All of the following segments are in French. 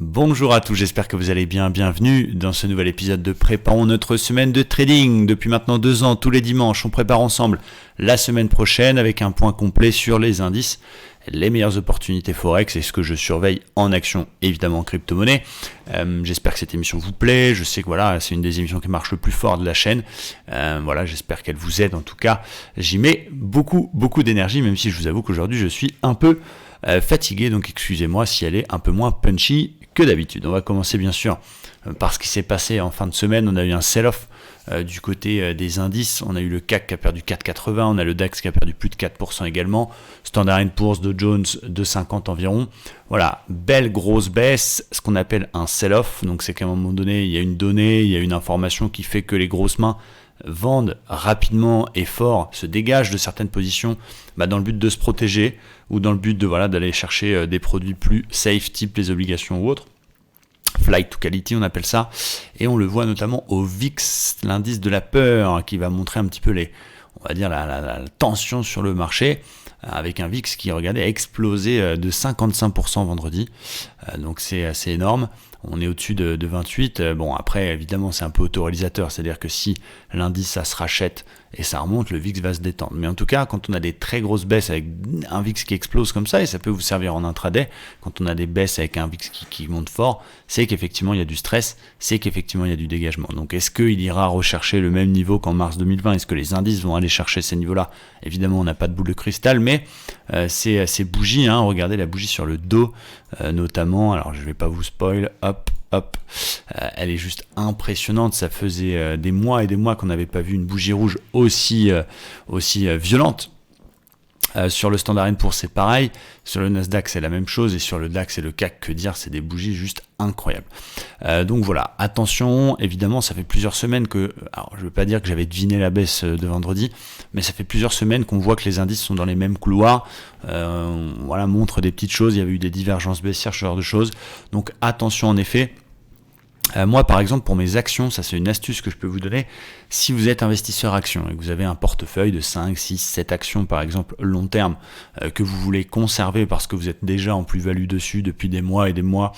Bonjour à tous, j'espère que vous allez bien. Bienvenue dans ce nouvel épisode de Préparons notre semaine de trading. Depuis maintenant 2 ans, tous les dimanches, on prépare ensemble la semaine prochaine avec un point complet sur les indices, les meilleures opportunités Forex et ce que je surveille en action, évidemment en crypto-monnaie. J'espère que cette émission vous plaît. Je sais que voilà, c'est une des émissions qui marche le plus fort de la chaîne. J'espère qu'elle vous aide. En tout cas, j'y mets beaucoup d'énergie, même si je vous avoue qu'aujourd'hui, je suis un peu fatigué. Donc excusez-moi si elle est un peu moins punchy que d'habitude. On va commencer bien sûr par ce qui s'est passé en fin de semaine. On a eu un sell-off du côté des indices. On a eu le CAC qui a perdu 4,80, on a le DAX qui a perdu plus de 4% également, Standard & Poor's, Dow Jones 2,50 environ. Voilà, belle grosse baisse, ce qu'on appelle un sell-off. Donc c'est qu'à un moment donné, il y a une donnée, il y a une information qui fait que les grosses mains vendent rapidement et fort, se dégagent de certaines positions dans le but de se protéger ou dans le but d'aller chercher des produits plus safe, type les obligations ou autres. Flight to quality, on appelle ça, et on le voit notamment au VIX, l'indice de la peur, qui va montrer un petit peu la tension sur le marché, avec un VIX qui, regardez, a explosé de 55% vendredi, donc c'est assez énorme. On est au-dessus de 28. Bon, après, évidemment, c'est un peu autoréalisateur. C'est-à-dire que si l'indice, ça se rachète et ça remonte, le VIX va se détendre. Mais en tout cas, quand on a des très grosses baisses avec un VIX qui explose comme ça, et ça peut vous servir en intraday, quand on a des baisses avec un VIX qui monte fort, c'est qu'effectivement, il y a du stress, c'est qu'effectivement, il y a du dégagement. Donc, est-ce qu'il ira rechercher le même niveau qu'en mars 2020 ? Est-ce que les indices vont aller chercher ces niveaux-là ? Évidemment, on n'a pas de boule de cristal, mais ces bougies, regardez la bougie sur le dos, notamment, alors je ne vais pas vous spoil, hop, elle est juste impressionnante. Ça faisait des mois et des mois qu'on n'avait pas vu une bougie rouge aussi violente. Sur le Standard & Poor's, c'est pareil. Sur le Nasdaq, c'est la même chose. Et sur le DAX et le CAC, que dire, c'est des bougies juste incroyables. Donc voilà, attention. Évidemment, ça fait plusieurs semaines que... Alors, je ne veux pas dire que j'avais deviné la baisse de vendredi, mais ça fait plusieurs semaines qu'on voit que les indices sont dans les mêmes couloirs. Montrent des petites choses. Il y avait eu des divergences baissières, ce genre de choses. Donc attention en effet. Moi, par exemple, pour mes actions, ça c'est une astuce que je peux vous donner. Si vous êtes investisseur action et que vous avez un portefeuille de 5, 6, 7 actions, par exemple, long terme, que vous voulez conserver parce que vous êtes déjà en plus-value dessus depuis des mois et des mois,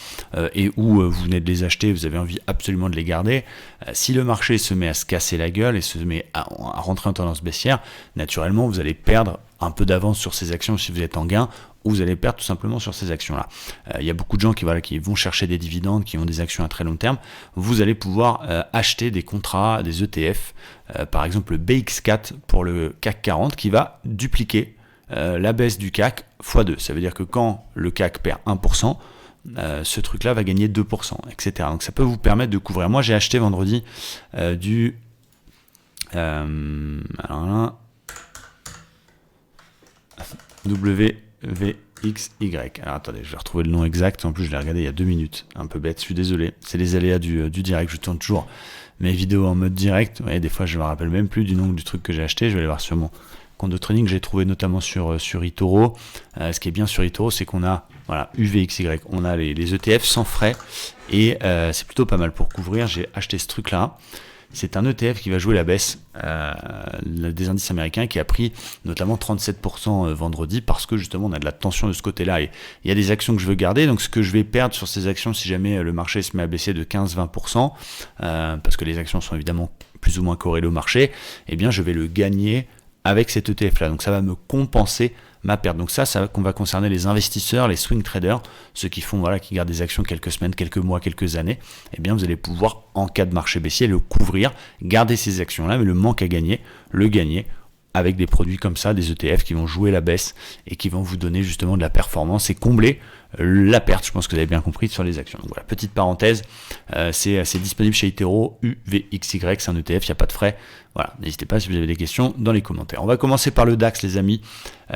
et où vous venez de les acheter, vous avez envie absolument de les garder, si le marché se met à se casser la gueule et se met à rentrer en tendance baissière, naturellement, vous allez perdre un peu d'avance sur ces actions si vous êtes en gain, ou vous allez perdre tout simplement sur ces actions-là. Il y a beaucoup de gens qui vont chercher des dividendes, qui ont des actions à très long terme. Vous allez pouvoir acheter des contrats, des ETF, par exemple le BX4 pour le CAC 40, qui va dupliquer la baisse du CAC x2. Ça veut dire que quand le CAC perd 1%, ce truc-là va gagner 2%, etc. Donc ça peut vous permettre de couvrir. Moi, j'ai acheté vendredi du... WVXY. Alors attendez, je vais retrouver le nom exact. En plus, je l'ai regardé il y a 2 minutes. Un peu bête, je suis désolé. C'est les aléas du direct. Je tourne toujours mes vidéos en mode direct. Ouais, des fois, je ne me rappelle même plus du nom du truc que j'ai acheté. Je vais aller voir sur mon compte de trading. J'ai trouvé notamment sur eToro. Ce qui est bien sur eToro, c'est qu'on a UVXY. On a les ETF sans frais. Et c'est plutôt pas mal pour couvrir. J'ai acheté ce truc-là. C'est un ETF qui va jouer la baisse des indices américains, qui a pris notamment 37% vendredi parce que justement on a de la tension de ce côté-là. Et il y a des actions que je veux garder, donc ce que je vais perdre sur ces actions si jamais le marché se met à baisser de 15-20%, parce que les actions sont évidemment plus ou moins corrélées au marché, eh bien je vais le gagner avec cet ETF-là. Donc ça va me compenser ma perte. Donc ça va concerner les investisseurs, les swing traders, ceux qui qui gardent des actions quelques semaines, quelques mois, quelques années. Eh bien, vous allez pouvoir, en cas de marché baissier, le couvrir, garder ces actions-là, mais le manque à gagner, le gagner avec des produits comme ça, des ETF qui vont jouer la baisse et qui vont vous donner justement de la performance et combler la perte. Je pense que vous avez bien compris sur les actions. Donc voilà, petite parenthèse, c'est disponible chez eToro, UVXY, c'est un ETF, il n'y a pas de frais. Voilà, n'hésitez pas si vous avez des questions dans les commentaires. On va commencer par le DAX, les amis,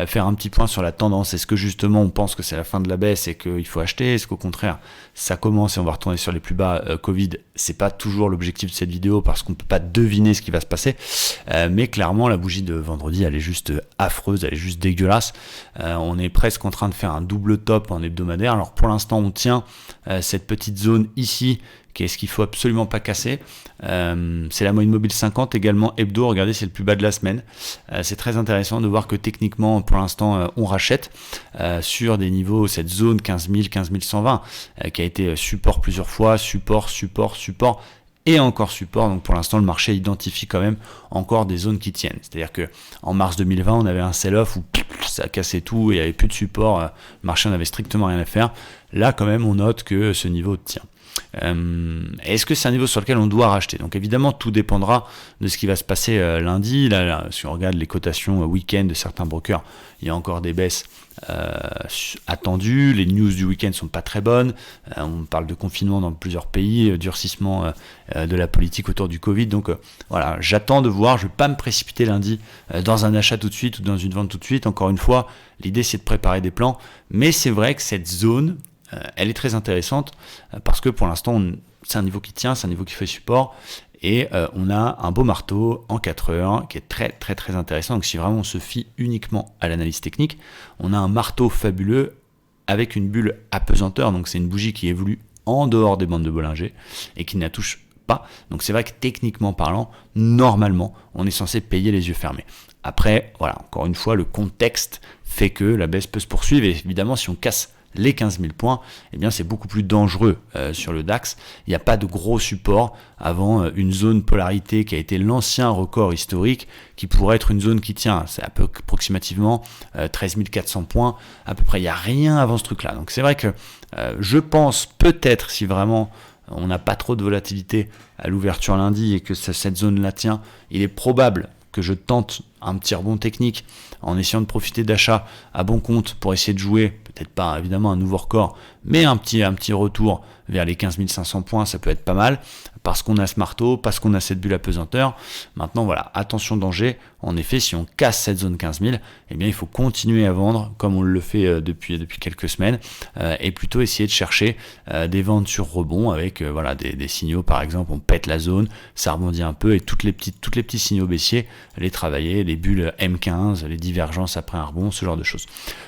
faire un petit point sur la tendance. Est-ce que justement on pense que c'est la fin de la baisse et qu'il faut acheter ? Est-ce qu'au contraire ça commence et on va retourner sur les plus bas Covid ? C'est pas toujours l'objectif de cette vidéo parce qu'on ne peut pas deviner ce qui va se passer, mais clairement la bougie de vendredi elle est juste affreuse, elle est juste dégueulasse. On est presque en train de faire un double top en hebdomadaire hebdomadaire. Alors pour l'instant on tient cette petite zone ici, qui est ce qu'il faut absolument pas casser. C'est la moyenne mobile 50 également hebdo. Regardez, c'est le plus bas de la semaine. C'est très intéressant de voir que techniquement pour l'instant on rachète sur des niveaux, cette zone 15 000, 15 120 qui a été support plusieurs fois, support et encore support. Donc pour l'instant le marché identifie quand même encore des zones qui tiennent. C'est-à-dire que en mars 2020 on avait un sell-off où ça cassait tout et il n'y avait plus de support, le marché n'avait strictement rien à faire. Là quand même on note que ce niveau tient. Est-ce que c'est un niveau sur lequel on doit racheter? Donc évidemment tout dépendra de ce qui va se passer lundi. Là, si on regarde les cotations week-end de certains brokers, il y a encore des baisses attendues. Les news du week-end sont pas très bonnes. On parle de confinement dans plusieurs pays, durcissement de la politique autour du Covid. Donc voilà, j'attends de voir. Je ne vais pas me précipiter lundi dans un achat tout de suite ou dans une vente tout de suite. Encore une fois, l'idée c'est de préparer des plans. Mais c'est vrai que cette zone, elle est très intéressante parce que pour l'instant c'est un niveau qui tient, c'est un niveau qui fait support et on a un beau marteau en 4 heures qui est très très très intéressant. Donc si vraiment on se fie uniquement à l'analyse technique, on a un marteau fabuleux avec une bulle apesanteur. Donc c'est une bougie qui évolue en dehors des bandes de Bollinger et qui ne la touche pas. Donc c'est vrai que techniquement parlant, normalement on est censé payer les yeux fermés. Après voilà, encore une fois, le contexte fait que la baisse peut se poursuivre et évidemment si on casse les 15 000 points, eh bien c'est beaucoup plus dangereux sur le DAX. Il n'y a pas de gros support avant une zone polarité qui a été l'ancien record historique, qui pourrait être une zone qui tient, c'est approximativement 13 400 points, à peu près. Il n'y a rien avant ce truc-là. Donc c'est vrai que je pense peut-être, si vraiment on n'a pas trop de volatilité à l'ouverture lundi et que cette zone-là tient, il est probable que je tente un petit rebond technique en essayant de profiter d'achats à bon compte pour essayer de jouer, peut-être pas évidemment un nouveau record, mais un petit retour vers les 15 500 points, ça peut être pas mal, parce qu'on a ce marteau, parce qu'on a cette bulle apesanteur. Maintenant voilà, attention danger, en effet si on casse cette zone 15 000, eh bien il faut continuer à vendre comme on le fait depuis quelques semaines, et plutôt essayer de chercher des ventes sur rebond avec voilà, des signaux, par exemple on pète la zone, ça rebondit un peu, et tous les petits signaux baissiers, les travailler, les bulles M15, les divergences après un rebond, ce genre de choses.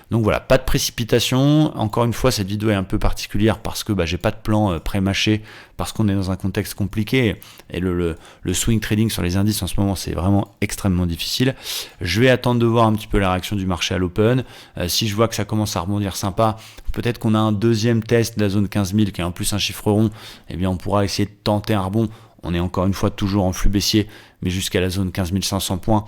Donc voilà, pas de précipitation. Encore une fois, cette vidéo est un peu particulière parce que j'ai pas de plan pré-mâché, parce qu'on est dans un contexte compliqué et le swing trading sur les indices en ce moment c'est vraiment extrêmement difficile. Je vais attendre de voir un petit peu la réaction du marché à l'open. Si je vois que ça commence à rebondir sympa, peut-être qu'on a un deuxième test de la zone 15 000 qui est en plus un chiffre rond, eh bien on pourra essayer de tenter un rebond. On est encore une fois toujours en flux baissier, mais jusqu'à la zone 15 500 points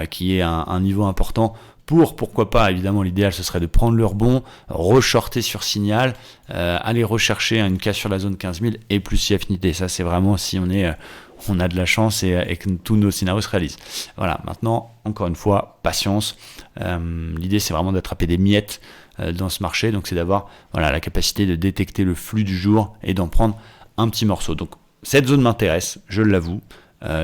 qui est un niveau important. Pourquoi pas, évidemment l'idéal ce serait de prendre le rebond, reshorter sur signal, aller rechercher une casse sur la zone 15 000 et plus si affinité. Ça c'est vraiment si on a de la chance et que tous nos scénarios se réalisent. Voilà, maintenant encore une fois, patience. L'idée c'est vraiment d'attraper des miettes dans ce marché, donc c'est d'avoir voilà, la capacité de détecter le flux du jour et d'en prendre un petit morceau. Donc cette zone m'intéresse, je l'avoue.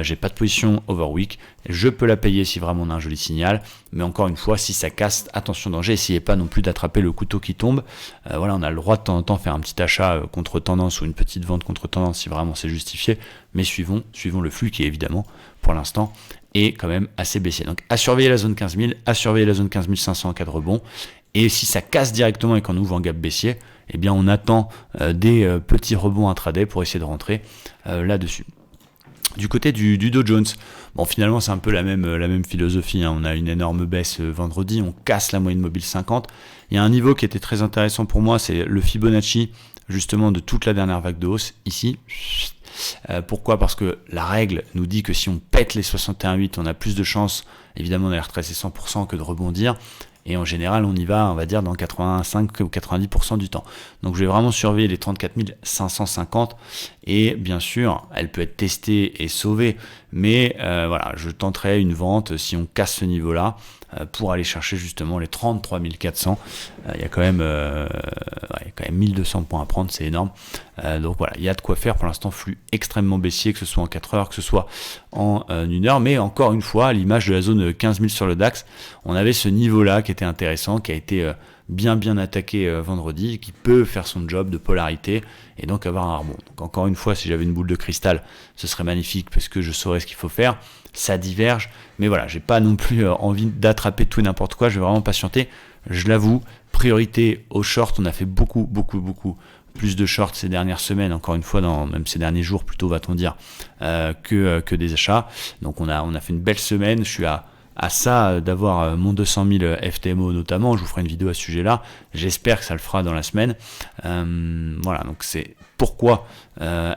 J'ai pas de position overweek, je peux la payer si vraiment on a un joli signal, mais encore une fois si ça casse, attention danger, essayez pas non plus d'attraper le couteau qui tombe. Voilà, on a le droit de temps en temps faire un petit achat contre tendance ou une petite vente contre tendance si vraiment c'est justifié, mais suivons le flux qui est évidemment pour l'instant est quand même assez baissier. Donc à surveiller la zone 15 000, à surveiller la zone 15 500 en cas de rebond, et si ça casse directement et qu'on ouvre en gap baissier, eh bien on attend des petits rebonds intraday pour essayer de rentrer là-dessus. Du côté du Dow Jones, bon finalement c'est un peu la même philosophie, hein. On a une énorme baisse vendredi, on casse la moyenne mobile 50. Il y a un niveau qui était très intéressant pour moi, c'est le Fibonacci justement de toute la dernière vague de hausse ici. Pourquoi? Parce que la règle nous dit que si on pète les 61,8, on a plus de chances évidemment d'aller retracer 100% que de rebondir. Et en général, on y va, on va dire, dans 85 ou 90% du temps. Donc, je vais vraiment surveiller les 34 550. Et bien sûr, elle peut être testée et sauvée. Mais voilà, je tenterai une vente si on casse ce niveau-là pour aller chercher justement les 33 400. Il y a quand même 1200 points à prendre, c'est énorme. Donc voilà, il y a de quoi faire. Pour l'instant, flux extrêmement baissier, que ce soit en 4 heures, que ce soit en 1 heure. Mais encore une fois, à l'image de la zone 15 000 sur le DAX, on avait ce niveau-là qui était intéressant, qui a été bien attaqué vendredi, qui peut faire son job de polarité et donc avoir un rebond. Donc encore une fois, si j'avais une boule de cristal, ce serait magnifique parce que je saurais ce qu'il faut faire. Ça diverge, mais voilà, j'ai pas non plus envie d'attraper tout et n'importe quoi. Je vais vraiment patienter. je l'avoue, priorité aux shorts. On a fait beaucoup plus de shorts ces dernières semaines, encore une fois, même ces derniers jours plutôt, va-t-on dire, que des achats. Donc on a fait une belle semaine. Je suis à ça d'avoir mon 200 000 FTMO notamment. Je vous ferai une vidéo à ce sujet-là. J'espère que ça le fera dans la semaine. Voilà, donc c'est pourquoi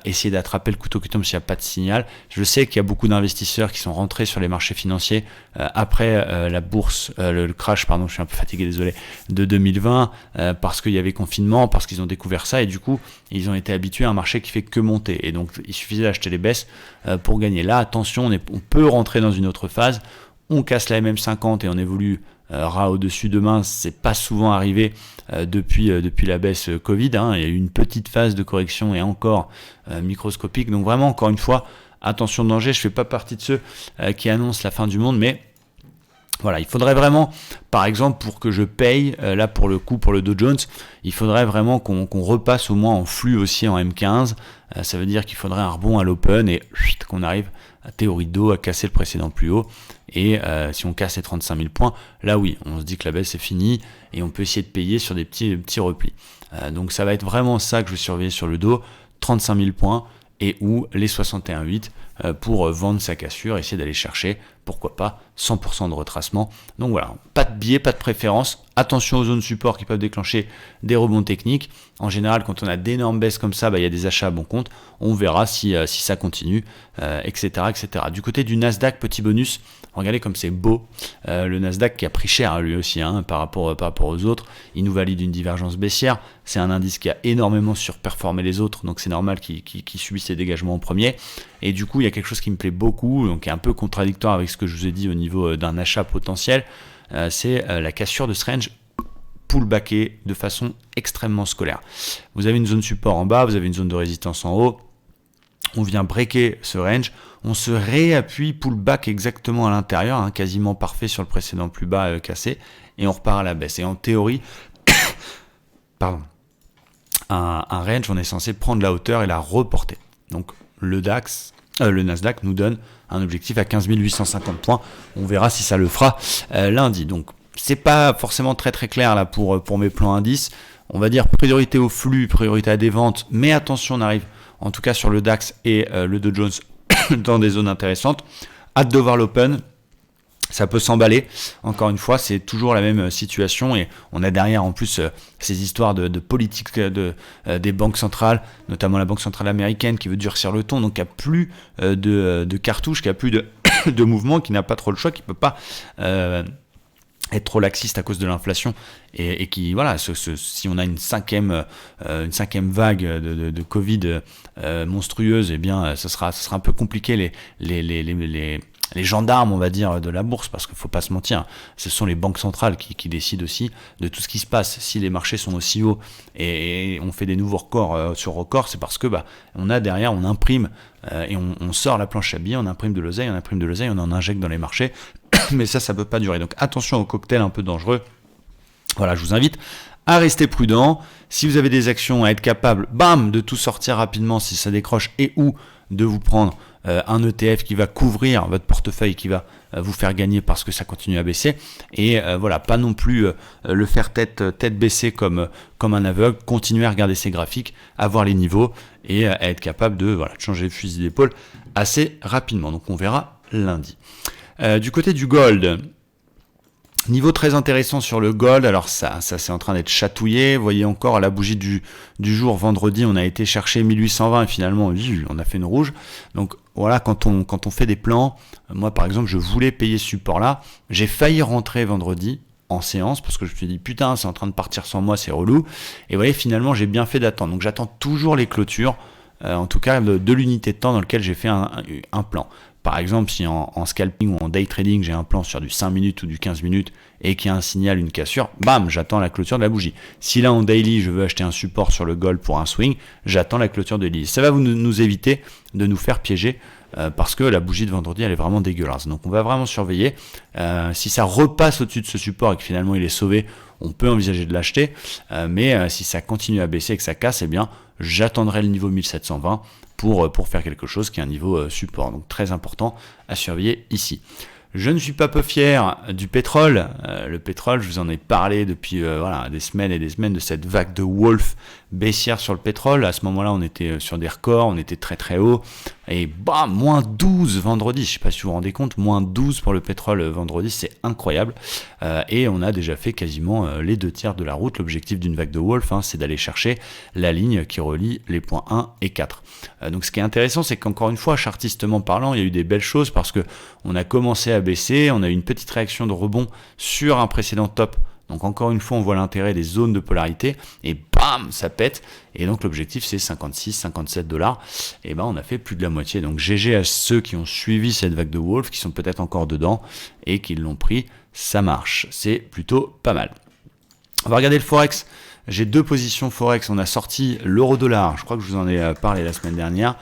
essayer d'attraper le couteau qui tombe s'il n'y a pas de signal. Je sais qu'il y a beaucoup d'investisseurs qui sont rentrés sur les marchés financiers après la bourse, le crash, pardon, je suis un peu fatigué, désolé, de 2020, parce qu'il y avait confinement, parce qu'ils ont découvert ça, et du coup, ils ont été habitués à un marché qui fait que monter. Et donc, il suffisait d'acheter les baisses pour gagner. Là, attention, on peut rentrer dans une autre phase. On casse la MM50 et on évolue ras au-dessus demain. C'est pas souvent arrivé depuis la baisse Covid. Il y a eu une petite phase de correction et encore microscopique. Donc vraiment, encore une fois, attention danger. Je fais pas partie de ceux qui annoncent la fin du monde, mais voilà, il faudrait vraiment, par exemple, pour que je paye, là pour le coup, pour le Dow Jones, il faudrait vraiment qu'on repasse au moins en flux aussi en M15. Ça veut dire qu'il faudrait un rebond à l'open et qu'on arrive à théorie d'eau à casser le précédent plus haut. Et si on casse les 35 000 points, là oui, on se dit que la baisse est finie et on peut essayer de payer sur des petits replis. Donc ça va être vraiment ça que je vais surveiller sur le dos, 35 000 points et ou les 61,8 pour vendre sa cassure, essayer d'aller chercher, pourquoi pas, 100% de retracement. Donc voilà, pas de biais, pas de préférence. Attention aux zones support qui peuvent déclencher des rebonds techniques. En général, quand on a d'énormes baisses comme ça, il y a des achats à bon compte. On verra si ça continue, etc., etc. Du côté du Nasdaq, petit bonus, regardez comme c'est beau. Le Nasdaq qui a pris cher lui aussi par rapport aux autres. Il nous valide une divergence baissière. C'est un indice qui a énormément surperformé les autres, donc c'est normal qu'il subisse ces dégagements en premier. Et du coup, il y a quelque chose qui me plaît beaucoup, donc qui est un peu contradictoire avec ce que je vous ai dit au niveau d'un achat potentiel. C'est la cassure de ce range pullbacké de façon extrêmement scolaire. Vous avez une zone support en bas, vous avez une zone de résistance en haut. On vient breaker ce range, on se réappuie pullback exactement à l'intérieur, quasiment parfait sur le précédent plus bas cassé, et on repart à la baisse. Et en théorie, pardon, un range, on est censé prendre la hauteur et la reporter. Donc le Nasdaq nous donne un objectif à 15 850 points. On verra si ça le fera lundi. Donc c'est pas forcément très très clair là pour mes plans indices. On va dire priorité au flux, priorité à des ventes, mais attention, on arrive en tout cas sur le DAX et le Dow Jones dans des zones intéressantes. Hâte de voir l'open. Ça peut s'emballer. Encore une fois, c'est toujours la même situation et on a derrière en plus ces histoires de politique des banques centrales, notamment la Banque centrale américaine qui veut durcir le ton, donc il n'y a plus de cartouches, il n'y a plus de mouvement, qui n'a pas trop le choix, qui ne peut pas être trop laxiste à cause de l'inflation et qui, voilà, si on a une cinquième vague de Covid monstrueuse, eh bien, ça sera un peu compliqué les gendarmes, on va dire, de la bourse, parce qu'il ne faut pas se mentir, ce sont les banques centrales qui décident aussi de tout ce qui se passe. Si les marchés sont aussi hauts et on fait des nouveaux records sur records, c'est parce que on a derrière, on imprime et on sort la planche à billets, on imprime de l'oseille, on en injecte dans les marchés, mais ça ne peut pas durer. Donc attention aux cocktails un peu dangereux. Voilà, je vous invite à rester prudent. Si vous avez des actions, à être capable, de tout sortir rapidement si ça décroche et ou de vous prendre un ETF qui va couvrir votre portefeuille, qui va vous faire gagner parce que ça continue à baisser. Et voilà, pas non plus le faire tête baissée comme un aveugle. Continuer à regarder ses graphiques, à voir les niveaux et à être capable de changer de fusil d'épaule assez rapidement. Donc on verra lundi. Du côté du gold, niveau très intéressant sur le gold. Alors ça c'est en train d'être chatouillé. Vous voyez encore à la bougie du jour vendredi, on a été chercher 1820 et finalement on a fait une rouge. Donc voilà, quand on fait des plans, moi par exemple je voulais payer ce support là, j'ai failli rentrer vendredi en séance parce que je me suis dit putain c'est en train de partir sans moi, c'est relou. Et vous voyez, finalement j'ai bien fait d'attendre. Donc j'attends toujours les clôtures, en tout cas de l'unité de temps dans lequel j'ai fait un plan. Par exemple, si en scalping ou en day trading, j'ai un plan sur du 5 minutes ou du 15 minutes et qu'il y a un signal, une cassure, j'attends la clôture de la bougie. Si là, en daily, je veux acheter un support sur le gold pour un swing, j'attends la clôture de daily. Ça va nous éviter de nous faire piéger parce que la bougie de vendredi, elle est vraiment dégueulasse. Donc, on va vraiment surveiller. Si ça repasse au-dessus de ce support et que finalement, il est sauvé, on peut envisager de l'acheter. Mais si ça continue à baisser et que ça casse, eh bien, j'attendrai le niveau 1720 pour faire quelque chose qui est un niveau support. Donc très important à surveiller ici. Je ne suis pas peu fier du pétrole. Le pétrole, je vous en ai parlé depuis des semaines et des semaines de cette vague de Wolf baissière sur le pétrole. À ce moment-là, on était sur des records, on était très très haut. Et bam, moins 12 vendredi. Je ne sais pas si vous vous rendez compte, moins 12 pour le pétrole vendredi, c'est incroyable. Et on a déjà fait quasiment les 2/3 de la route. L'objectif d'une vague de Wolf, c'est d'aller chercher la ligne qui relie les points 1 et 4. Donc ce qui est intéressant, c'est qu'encore une fois, chartistement parlant, il y a eu des belles choses parce que on a commencé à baisser, on a eu une petite réaction de rebond sur un précédent top. Donc encore une fois, on voit l'intérêt des zones de polarité et bam, ça pète. Et donc l'objectif c'est 56-57 $. Et on a fait plus de la moitié. Donc GG à ceux qui ont suivi cette vague de Wolf, qui sont peut-être encore dedans et qui l'ont pris, ça marche. C'est plutôt pas mal. On va regarder le Forex. J'ai 2 positions Forex. On a sorti l'euro-dollar. Je crois que je vous en ai parlé la semaine dernière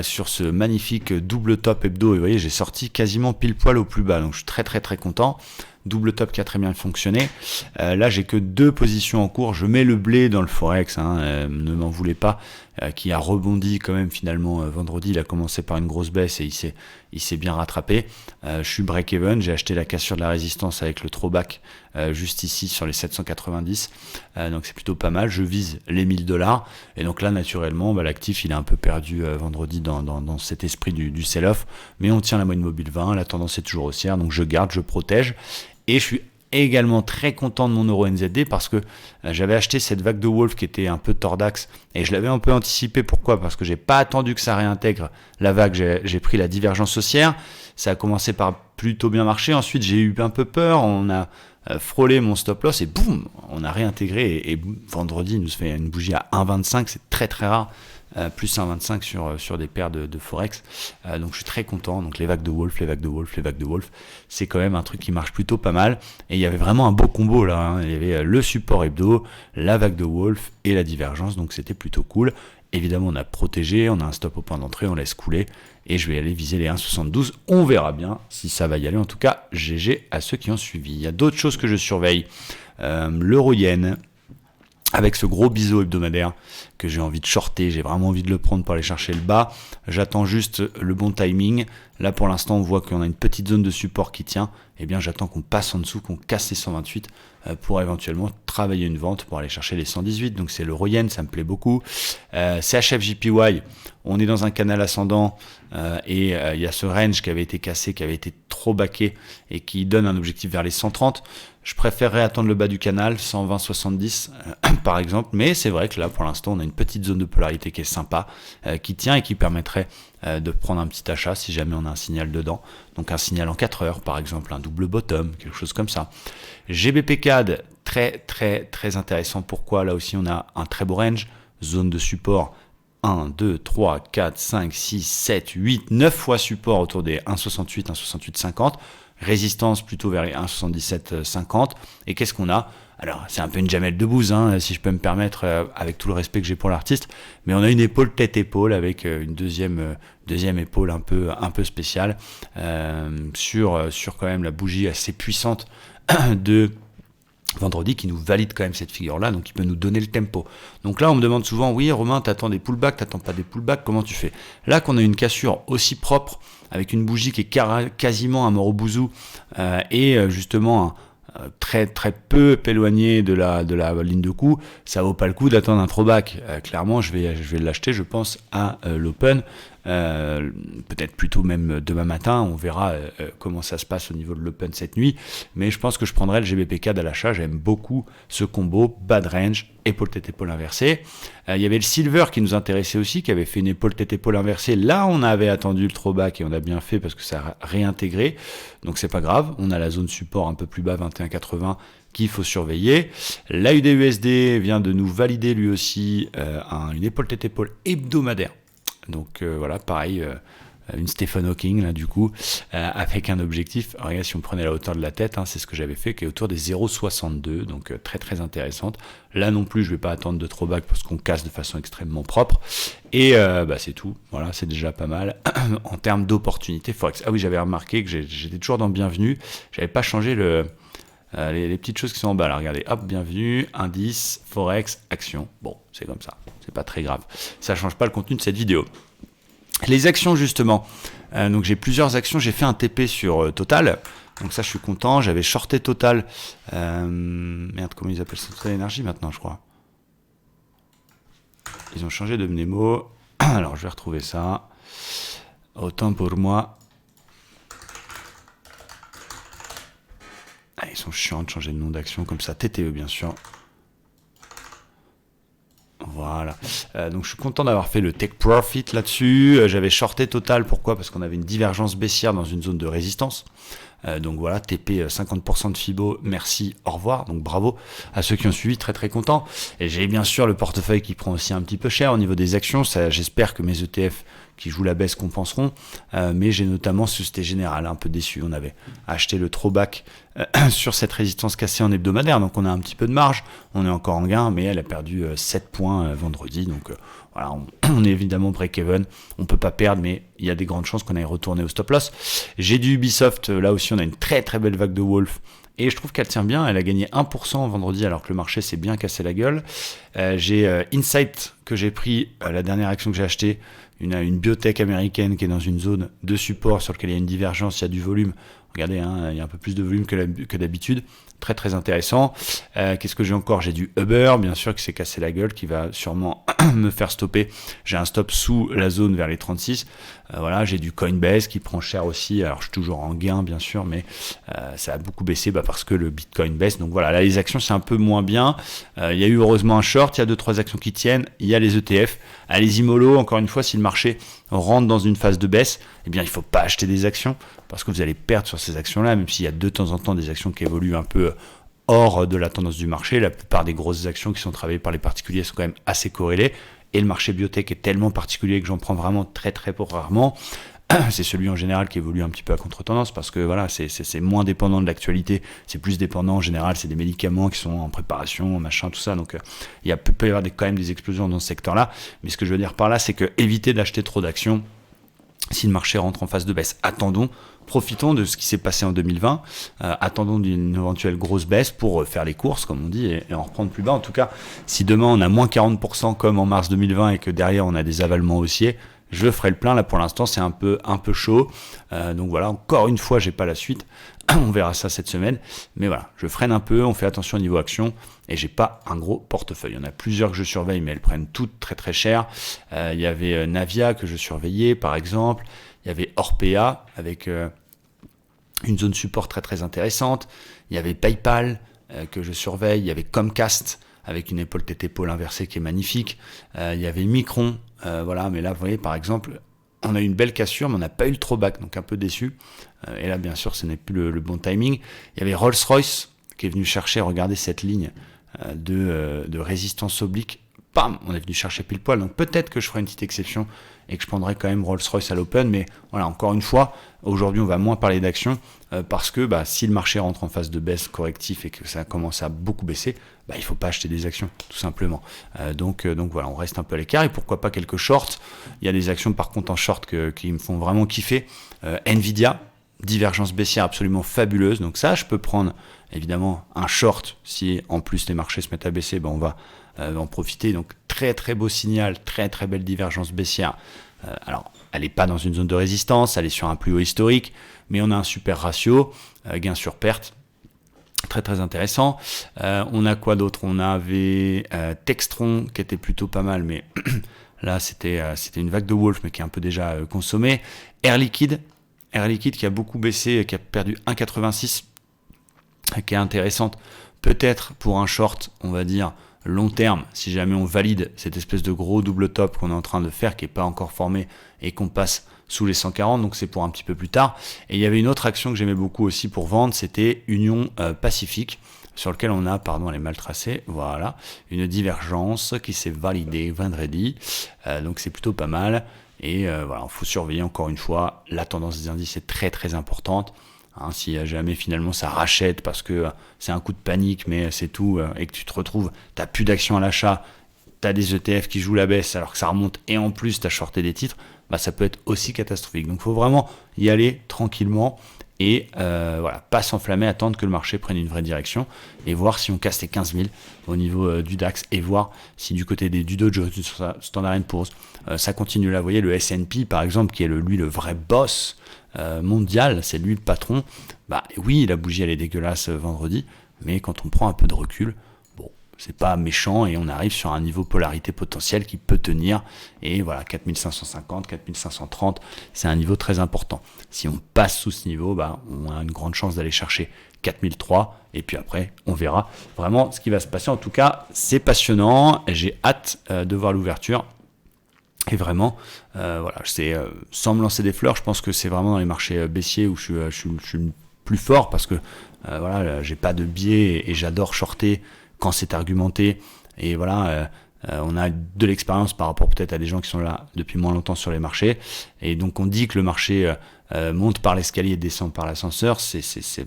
sur ce magnifique double top hebdo. Et vous voyez, j'ai sorti quasiment pile poil au plus bas. Donc je suis très très très content. Double top qui a très bien fonctionné. Là, j'ai que 2 positions en cours. Je mets le blé dans le Forex. Ne m'en voulez pas. Qui a rebondi quand même finalement vendredi. Il a commencé par une grosse baisse et il s'est bien rattrapé. Je suis break-even. J'ai acheté la cassure de la résistance avec le throwback juste ici sur les 790. Donc c'est plutôt pas mal. Je vise les 1000 $. Et donc là, naturellement, l'actif, il a un peu perdu vendredi dans cet esprit du sell-off. Mais on tient la moyenne mobile 20. La tendance est toujours haussière. Donc je garde, je protège. Et je suis également très content de mon euro NZD parce que j'avais acheté cette vague de Wolf qui était un peu tordax et je l'avais un peu anticipé. Pourquoi ? Parce que j'ai pas attendu que ça réintègre la vague. J'ai pris la divergence haussière. Ça a commencé par plutôt bien marcher. Ensuite, j'ai eu un peu peur. On a frôlé mon stop loss et boum, on a réintégré. Et vendredi, il nous fait une bougie à 1,25. C'est très très rare. Plus 1,25 sur des paires de Forex. Donc je suis très content. Donc les vagues de Wolf, c'est quand même un truc qui marche plutôt pas mal. Et il y avait vraiment un beau combo là. Il y avait le support hebdo, la vague de Wolf et la divergence. Donc c'était plutôt cool. Évidemment, on a protégé, on a un stop au point d'entrée, on laisse couler. Et je vais aller viser les 1,72. On verra bien si ça va y aller. En tout cas, GG à ceux qui ont suivi. Il y a d'autres choses que je surveille. L'euro-yen. Avec ce gros biseau hebdomadaire que j'ai envie de shorter, j'ai vraiment envie de le prendre pour aller chercher le bas. J'attends juste le bon timing. Là pour l'instant on voit qu'on a une petite zone de support qui tient. Eh bien j'attends qu'on passe en dessous, qu'on casse les 128 pour éventuellement travailler une vente pour aller chercher les 118. Donc c'est l'euro yen, ça me plaît beaucoup. CHF-JPY, on est dans un canal ascendant et il y a ce range qui avait été cassé, qui avait été trop baqué et qui donne un objectif vers les 130. Je préférerais attendre le bas du canal, 120-70 par exemple, mais c'est vrai que là pour l'instant on a une petite zone de polarité qui est sympa, qui tient et qui permettrait de prendre un petit achat si jamais on a un signal dedans. Donc un signal en 4 heures par exemple, un double bottom, quelque chose comme ça. GBP CAD, très très très intéressant. Pourquoi ? Là aussi on a un très beau range, zone de support 1, 2, 3, 4, 5, 6, 7, 8, 9 fois support autour des 1,68, 1,68,50. Résistance plutôt vers les 1,77,50. Et qu'est-ce qu'on a ? Alors, c'est un peu une jamelle de bouse, si je peux me permettre, avec tout le respect que j'ai pour l'artiste. Mais on a une épaule tête-épaule avec une deuxième épaule un peu spéciale sur quand même la bougie assez puissante de vendredi qui nous valide quand même cette figure-là, donc il peut nous donner le tempo. Donc là, on me demande souvent, oui, Romain, t'attends des pullbacks, t'attends pas des pullbacks, comment tu fais ? Là, qu'on a une cassure aussi propre, avec une bougie qui est quasiment un morobouzou, et justement très très peu éloigné de la ligne de coup, ça vaut pas le coup d'attendre un throwback. Clairement, je vais l'acheter, je pense, à l'open. Peut-être plutôt même demain matin, on verra comment ça se passe au niveau de l'open cette nuit, mais je pense que je prendrai le GBP CAD à l'achat. J'aime beaucoup ce combo bad range, épaule tête épaule inversée. Il y avait le silver qui nous intéressait aussi, qui avait fait une épaule tête épaule inversée. Là on avait attendu le throwback et on a bien fait parce que ça a réintégré, donc c'est pas grave. On a la zone support un peu plus bas, 21,80, qu'il faut surveiller. L'AUD-USD vient de nous valider lui aussi une épaule tête épaule hebdomadaire. Donc voilà, pareil, une Stephen Hawking là du coup, avec un objectif, regarde, si on prenait la hauteur de la tête, c'est ce que j'avais fait, qui est autour des 0,62, donc très très intéressante. Là non plus, je vais pas attendre de throwback parce qu'on casse de façon extrêmement propre. Et c'est tout, voilà, c'est déjà pas mal. En termes d'opportunités Forex. Ah oui, j'avais remarqué que j'étais toujours dans bienvenue, j'avais pas changé les petites choses qui sont en bas là, regardez, hop, bienvenue, indice, Forex, action. Bon, c'est comme ça, c'est pas très grave. Ça change pas le contenu de cette vidéo. Les actions justement, donc j'ai plusieurs actions, j'ai fait un TP sur Total, donc ça je suis content, j'avais shorté Total, merde comment ils appellent ça, Total Energy maintenant je crois. Ils ont changé de mnémo, alors je vais retrouver ça, autant pour moi. Ah, ils sont chiants de changer de nom d'action comme ça, TTE bien sûr. Voilà, donc je suis content d'avoir fait le take profit là-dessus. J'avais shorté Total, pourquoi? Parce qu'on avait une divergence baissière dans une zone de résistance. Donc voilà, TP 50% de Fibo, merci, au revoir. Donc bravo à ceux qui ont suivi, très très content. Et j'ai bien sûr le portefeuille qui prend aussi un petit peu cher au niveau des actions. Ça, j'espère que mes ETF qui jouent la baisse compenseront. Mais j'ai notamment Société Générale, un peu déçu. On avait acheté le throwback sur cette résistance cassée en hebdomadaire. Donc on a un petit peu de marge. On est encore en gain, mais elle a perdu 7 points vendredi. Donc voilà, on est évidemment break-even. On ne peut pas perdre, mais il y a des grandes chances qu'on aille retourner au stop-loss. J'ai du Ubisoft. Là aussi, on a une très très belle vague de Wolf. Et je trouve qu'elle tient bien, elle a gagné 1% vendredi alors que le marché s'est bien cassé la gueule. J'ai Insight que j'ai pris, la dernière action que j'ai achetée, une biotech américaine qui est dans une zone de support sur laquelle il y a une divergence, il y a du volume. Regardez, hein, il y a un peu plus de volume que d'habitude. Très très intéressant. Qu'est-ce que j'ai encore? J'ai du Uber, bien sûr, qui s'est cassé la gueule, qui va sûrement me faire stopper. J'ai un stop sous la zone vers les 36. Voilà, j'ai du Coinbase qui prend cher aussi. Alors je suis toujours en gain, bien sûr, mais ça a beaucoup baissé parce que le Bitcoin baisse. Donc voilà, là les actions c'est un peu moins bien. Il y a eu heureusement un short, il y a 2-3 actions qui tiennent. Il y a les ETF. Allez-y mollo, encore une fois, si le marché rentre dans une phase de baisse, eh bien il ne faut pas acheter des actions parce que vous allez perdre sur ces actions-là, même s'il y a de temps en temps des actions qui évoluent un peu hors de la tendance du marché. La plupart des grosses actions qui sont travaillées par les particuliers sont quand même assez corrélées. Et le marché biotech est tellement particulier que j'en prends vraiment très très rarement. C'est celui en général qui évolue un petit peu à contre-tendance parce que voilà, c'est moins dépendant de l'actualité, c'est plus dépendant en général, c'est des médicaments qui sont en préparation, machin, tout ça. Donc il peut y avoir quand même des explosions dans ce secteur-là. Mais ce que je veux dire par là, c'est que évitez d'acheter trop d'actions. Si le marché rentre en phase de baisse, attendons, profitons de ce qui s'est passé en 2020, attendons d'une éventuelle grosse baisse pour faire les courses, comme on dit, et en reprendre plus bas. En tout cas, si demain on a moins 40% comme en mars 2020 et que derrière on a des avalements haussiers, je ferai le plein. Là pour l'instant c'est un peu chaud, donc voilà, encore une fois j'ai pas la suite. On verra ça cette semaine, mais voilà, je freine un peu, on fait attention au niveau action, et j'ai pas un gros portefeuille. Il y en a plusieurs que je surveille, mais elles prennent toutes très très cher. Il y avait Navia que je surveillais par exemple, il y avait Orpea avec une zone support très très intéressante, il y avait PayPal que je surveille, il y avait Comcast avec une épaule tête-épaule inversée qui est magnifique, il y avait Micron, voilà, mais là vous voyez par exemple, on a eu une belle cassure, mais on n'a pas eu le throwback, donc un peu déçu. Et là, bien sûr, ce n'est plus le bon timing. Il y avait Rolls-Royce qui est venu chercher, regardez cette ligne de résistance oblique. Bam, on est venu chercher pile poil. Donc peut-être que je ferai une petite exception et que je prendrai quand même Rolls-Royce à l'open. Mais voilà, encore une fois, aujourd'hui, on va moins parler d'action parce que si le marché rentre en phase de baisse correctif et que ça commence à beaucoup baisser, il ne faut pas acheter des actions, tout simplement. Donc voilà, on reste un peu à l'écart. Et pourquoi pas quelques shorts. Il y a des actions par contre en short qui me font vraiment kiffer. Nvidia, divergence baissière absolument fabuleuse. Donc ça, je peux prendre évidemment un short. Si en plus les marchés se mettent à baisser, on va en profiter. Donc très très beau signal, très très belle divergence baissière. Alors elle n'est pas dans une zone de résistance, elle est sur un plus haut historique, mais on a un super ratio, gain sur perte. Très très intéressant. On a quoi d'autre? On avait Textron qui était plutôt pas mal, mais là c'était une vague de Wolf, mais qui est un peu déjà consommée. Air Liquide qui a beaucoup baissé, qui a perdu 1,86, qui est intéressante. Peut-être pour un short, on va dire long terme, si jamais on valide cette espèce de gros double top qu'on est en train de faire, qui n'est pas encore formé et qu'on passe sous les 140, donc c'est pour un petit peu plus tard. Et il y avait une autre action que j'aimais beaucoup aussi pour vendre, c'était Union Pacifique, sur lequel on a, elle est mal tracée, voilà, une divergence qui s'est validée vendredi, donc c'est plutôt pas mal. Et voilà, il faut surveiller encore une fois, la tendance des indices est très très importante. Si jamais finalement ça rachète parce que c'est un coup de panique, mais c'est tout, et que tu te retrouves, tu n'as plus d'action à l'achat, tu as des ETF qui jouent la baisse alors que ça remonte et en plus tu as shorté des titres, ça peut être aussi catastrophique. Donc il faut vraiment y aller tranquillement et voilà, pas s'enflammer, attendre que le marché prenne une vraie direction et voir si on casse les 15 000 au niveau du DAX et voir si du côté du Dow Jones, du Standard & Poor's, ça continue là. Vous voyez, le S&P par exemple, qui est lui le vrai boss mondial, c'est lui le patron. Bah oui, la bougie elle est dégueulasse vendredi, mais quand on prend un peu de recul, bon, c'est pas méchant et on arrive sur un niveau polarité potentielle qui peut tenir. Et voilà, 4550, 4530, c'est un niveau très important. Si on passe sous ce niveau, bah, on a une grande chance d'aller chercher 4003 et puis après on verra vraiment ce qui va se passer. En tout cas, c'est passionnant, j'ai hâte de voir l'ouverture. Et vraiment, voilà, sans me lancer des fleurs, je pense que c'est vraiment dans les marchés baissiers où je suis le plus fort parce que voilà, j'ai pas de biais et j'adore shorter quand c'est argumenté. Et voilà, on a de l'expérience par rapport peut-être à des gens qui sont là depuis moins longtemps sur les marchés. Et donc on dit que le marché monte par l'escalier et descend par l'ascenseur. Ça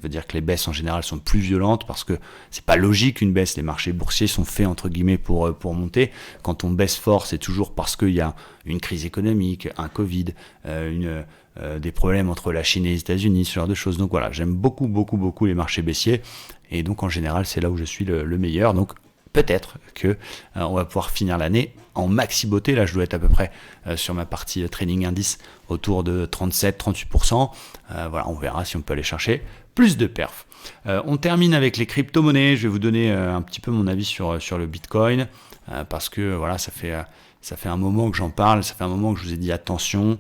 veut dire que les baisses en général sont plus violentes parce que c'est pas logique une baisse. Les marchés boursiers sont faits entre guillemets pour monter. Quand on baisse fort, c'est toujours parce qu'il y a une crise économique, un Covid, des problèmes entre la Chine et les États-Unis, ce genre de choses. Donc voilà, j'aime beaucoup les marchés baissiers et donc en général c'est là où je suis le meilleur. Donc peut-être que on va pouvoir finir l'année en maxi beauté. Là, je dois être à peu près sur ma partie trading indice autour de 37-38%. Voilà, on verra si on peut aller chercher plus de perf. On termine avec les crypto-monnaies. Je vais vous donner un petit peu mon avis sur le Bitcoin parce que voilà, ça fait un moment que j'en parle. Ça fait un moment que je vous ai dit attention.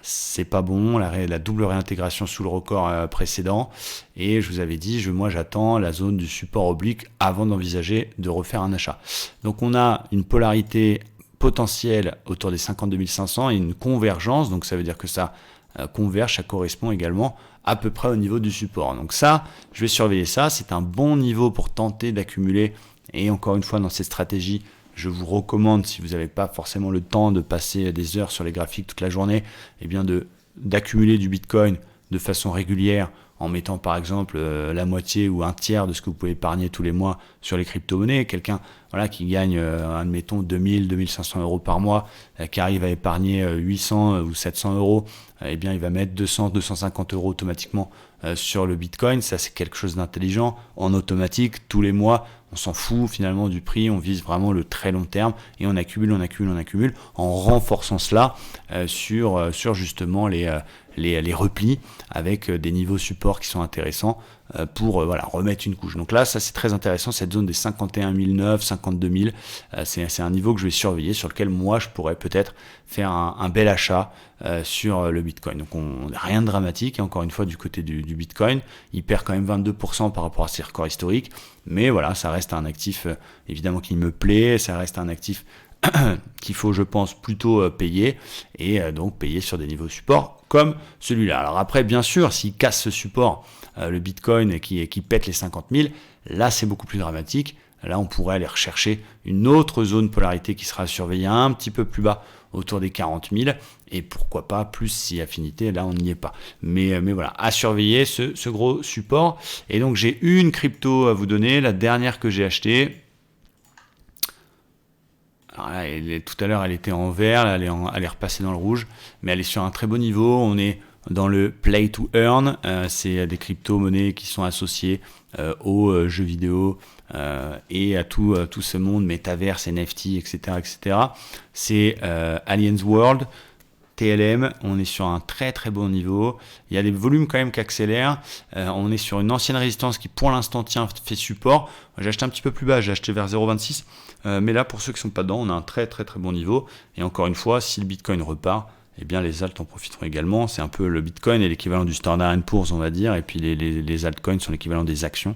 C'est pas bon, la double réintégration sous le record précédent, et je vous avais dit, moi j'attends la zone du support oblique avant d'envisager de refaire un achat. Donc on a une polarité potentielle autour des 52 500 et une convergence, donc ça veut dire que ça converge, ça correspond également à peu près au niveau du support. Donc ça, je vais surveiller ça, c'est un bon niveau pour tenter d'accumuler, et encore une fois dans cette stratégie, je vous recommande, si vous n'avez pas forcément le temps de passer des heures sur les graphiques toute la journée, eh bien d'accumuler du Bitcoin de façon régulière en mettant par exemple la moitié ou un tiers de ce que vous pouvez épargner tous les mois sur les crypto-monnaies. Quelqu'un voilà, qui gagne, admettons, 2000, 2500 euros par mois, qui arrive à épargner 800 ou 700 euros, eh bien il va mettre 200, 250 euros automatiquement sur le Bitcoin. Ça, c'est quelque chose d'intelligent, en automatique, tous les mois. On s'en fout finalement du prix, on vise vraiment le très long terme et on accumule en renforçant cela sur justement les replis avec des niveaux support qui sont intéressants pour voilà, remettre une couche. Donc là, ça c'est très intéressant, cette zone des 51 900, 52 000, c'est un niveau que je vais surveiller, sur lequel moi je pourrais peut-être faire un bel achat sur le Bitcoin. Donc rien de dramatique, et encore une fois du côté du Bitcoin, il perd quand même 22% par rapport à ses records historiques, mais voilà, ça reste un actif évidemment qui me plaît, ça reste un actif qu'il faut, je pense, plutôt payer, et donc payer sur des niveaux support comme celui-là. Alors après, bien sûr, s'il casse ce support, le Bitcoin qui pète les 50 000, là c'est beaucoup plus dramatique. Là, on pourrait aller rechercher une autre zone polarité qui sera surveillée un petit peu plus bas, autour des 40 000, et pourquoi pas plus si affinité, là on n'y est pas. Mais voilà, à surveiller ce gros support. Et donc j'ai une crypto à vous donner, la dernière que j'ai achetée. Alors là, tout à l'heure elle était en vert, là, elle est repassée dans le rouge, mais elle est sur un très beau niveau. On est dans le play to earn, c'est des crypto-monnaies qui sont associées aux jeux vidéo et à tout ce monde, métaverse, NFT, etc. C'est Aliens World, TLM, on est sur un très très bon niveau. Il y a des volumes quand même qui accélèrent. On est sur une ancienne résistance qui pour l'instant fait support. J'ai acheté un petit peu plus bas, j'ai acheté vers 0,26. Mais là, pour ceux qui ne sont pas dedans, on a un très très très bon niveau. Et encore une fois, si le Bitcoin repart, eh bien les alts en profiteront également. C'est un peu le Bitcoin est l'équivalent du Standard & Poor's, on va dire, et puis les altcoins sont l'équivalent des actions.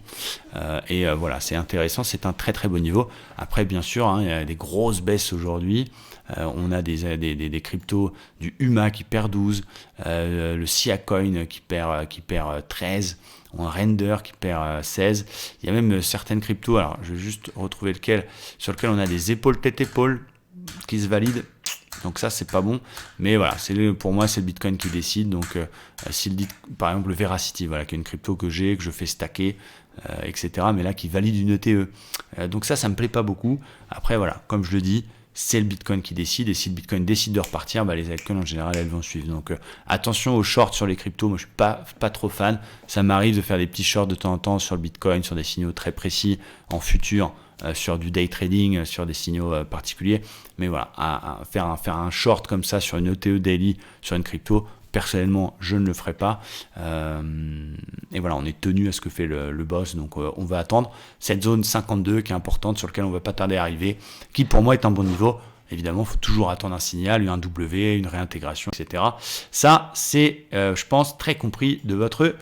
Voilà, c'est intéressant, c'est un très très bon niveau. Après, bien sûr, il y a des grosses baisses aujourd'hui. On a des cryptos, du UMA qui perd 12, le Siacoin qui perd 13, un Render qui perd 16. Il y a même certaines cryptos, alors je vais juste retrouver sur lequel on a des épaules tête-épaule qui se valident. Donc ça c'est pas bon, mais voilà, pour moi c'est le Bitcoin qui décide. Donc s'il dit par exemple le Veracity, voilà, qui est une crypto que je fais stacker, etc. Mais là qui valide une ETE. Donc ça me plaît pas beaucoup. Après voilà, comme je le dis, c'est le Bitcoin qui décide, et si le Bitcoin décide de repartir, les altcoins en général elles vont suivre. Donc attention aux shorts sur les cryptos, moi je suis pas trop fan. Ça m'arrive de faire des petits shorts de temps en temps sur le Bitcoin, sur des signaux très précis en futur, sur du day trading, sur des signaux particuliers. Mais voilà, à faire un short comme ça sur une ETE daily, sur une crypto, personnellement, je ne le ferai pas. Et voilà, on est tenu à ce que fait le boss. Donc, on va attendre cette zone 52 qui est importante, sur laquelle on ne va pas tarder à arriver, qui pour moi est un bon niveau. Évidemment, il faut toujours attendre un signal, un W, une réintégration, etc. Ça, c'est, je pense, très compris de votre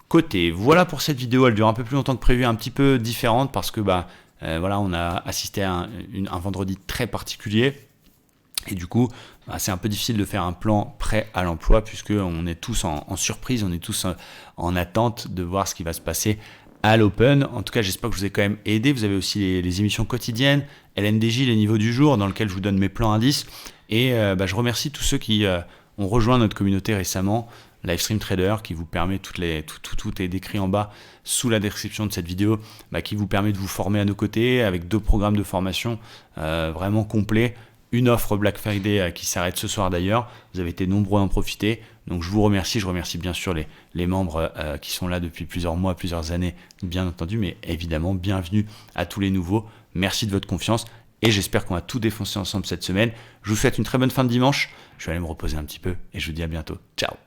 côté. Voilà pour cette vidéo. Elle dure un peu plus longtemps que prévu, un petit peu différente parce que voilà, on a assisté à un vendredi très particulier. Et du coup, c'est un peu difficile de faire un plan prêt à l'emploi puisqu'on est tous en surprise, on est tous en attente de voir ce qui va se passer à l'Open. En tout cas, j'espère que je vous ai quand même aidé. Vous avez aussi les émissions quotidiennes, LNDJ, les niveaux du jour, dans lesquels je vous donne mes plans indices. Et je remercie tous ceux qui ont rejoint notre communauté récemment, Livestream Trader, qui vous permet, tout est décrit en bas sous la description de cette vidéo, qui vous permet de vous former à nos côtés avec 2 programmes de formation vraiment complets. Une offre Black Friday qui s'arrête ce soir d'ailleurs. Vous avez été nombreux à en profiter. Donc je vous remercie. Je remercie bien sûr les membres qui sont là depuis plusieurs mois, plusieurs années, bien entendu. Mais évidemment, bienvenue à tous les nouveaux. Merci de votre confiance. Et j'espère qu'on va tout défoncer ensemble cette semaine. Je vous souhaite une très bonne fin de dimanche. Je vais aller me reposer un petit peu et je vous dis à bientôt. Ciao.